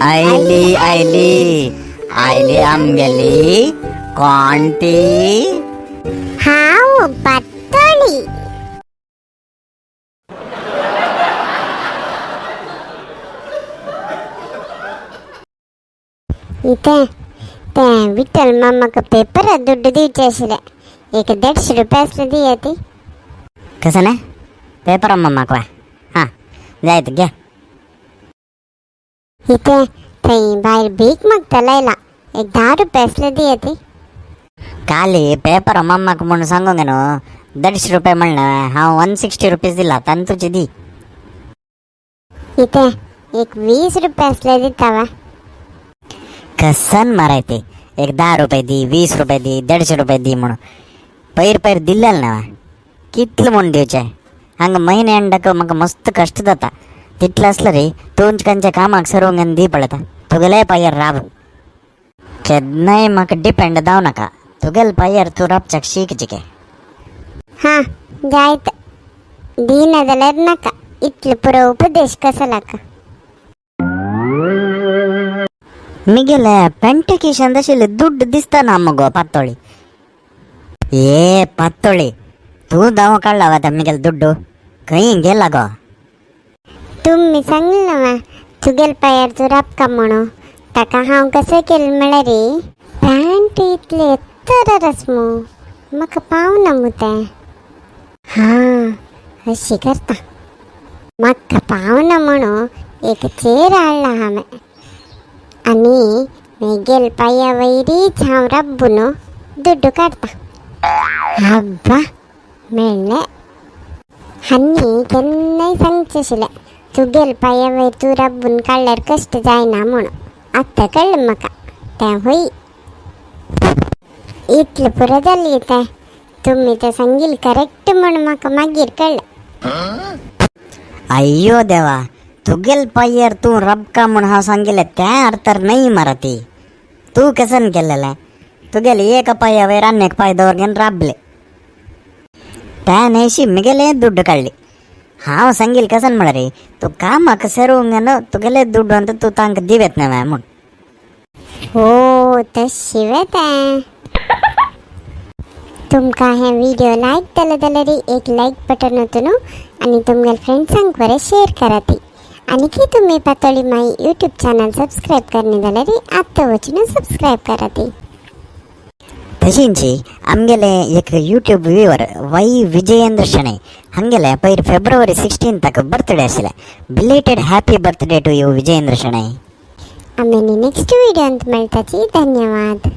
Oily oily oily आमगेली कोणती? हाव पातळी. इथे ते विठ्ठल मामाक पेपर ದುಡ್ಡು दिवचे एक 150 रुपये दियती. कसं नाही पेपर अम्मा मागवा. हां जायत घ्या. इथे थंय बाहेर भीक मागता लायला एक 10 रुपये दियती. काली पेपर अम्माक म्हणून सांगू गे नो 150 रुपये म्हणलं. हा 160 रुपीज दिला आणि तुझी दी. इथे एक 20 रुपये दितावा. कसन मारायते एक 10 रुपये दी 20 रुपये दी 150 रुपये दी म्हणून पैर पैर दिलेलं ना कितलं म्हणून दिवचे. हंग महिने अंडक मग मस्त कष्ट जाता. तिथलं असलं रे तोंचकांच्या कामाक सर्व दी पडता. तुगेले पायर राब नाही मग डिपेंड दाव नका. तुगेल पायर तू राबचक शिक जिके. हा जायत दीन जाल्यार नाका. इतलं पुरो उपदेश कसला का. मिगेले पेंटे ಕಿಶನ್ ದಶಿಲೆ ದುಡ್ಡು ದಿಸ್ತಾನ ಮಗೋ ಪಾತ್ತೋಳಿ. ಏ ಪಾತ್ತೋಳಿ तू दाव काढला होता मिगेल दुड्डू काही गेला गो. तुम्ही सांगलं ना तुगेल पायार तू राब का म्हणून ताका हांव कसं केलं म्हळ्या रे पॅन्ट इतले तर रस्मू म्हाका पावना मुते. हां अशी करता म्हाका पावना म्हणून एक चेर हाडला हांवें आणि मेगेल पाया वयरीच हांव राबून दुड्डू काडता. हब्बा मेळ्ळें. हांनी केन्नाय सांगचें आशिल्लें तुगेल पाया वयर तूं राबून काडल्यार कश्ट जायना म्हणून. आतां कळ्ळें म्हाका तें होय. इतलें पुरो जालें तें तुमी तें सांगिल्लें करेक्ट म्हणून म्हाका मागीर कळ्ळें. अय्यो देवा तुगेल पायर तू रबका म्हणून हा सांगितलं त्या अर्थार नाही मारती. तू कसन केलेलं तुगेल एक पाया वयर अनेक पाय दवरगेन राबले त्या नेशी मिगेले दुड्ಡು काढली. हांव सांगिल कसन म्हळ रे तू कामाक सेरोंगन तुगेले दुड्ಡು ಅಂತ तू तांक दिवेत ना म्हणून. हो तशिवे तें. तुमकां हे व्हिडिओ लायक जालो जाल्यार एक लायक बटन ओतून आनी तुमगेल फ्रेंड्सांक बरें शेअर कराती. आणि की तुम्ही पातळी माई यूट्यूब चॅनल सबस्क्राईब करणे जाल्यार आत्ता वचून सबस्क्राईब कराती. तशींची आमगेले एक यूट्यूब व्यूवर वै विजयेंद्र शणै हंगेले पैर फेब्रुवारी 16 तक बर्थडे आशिल्ले. Belated happy birthday to you Vijayendra Shenoy. आमी नेक्स्ट व्हिडिओंत मेळटाची. धन्यवाद.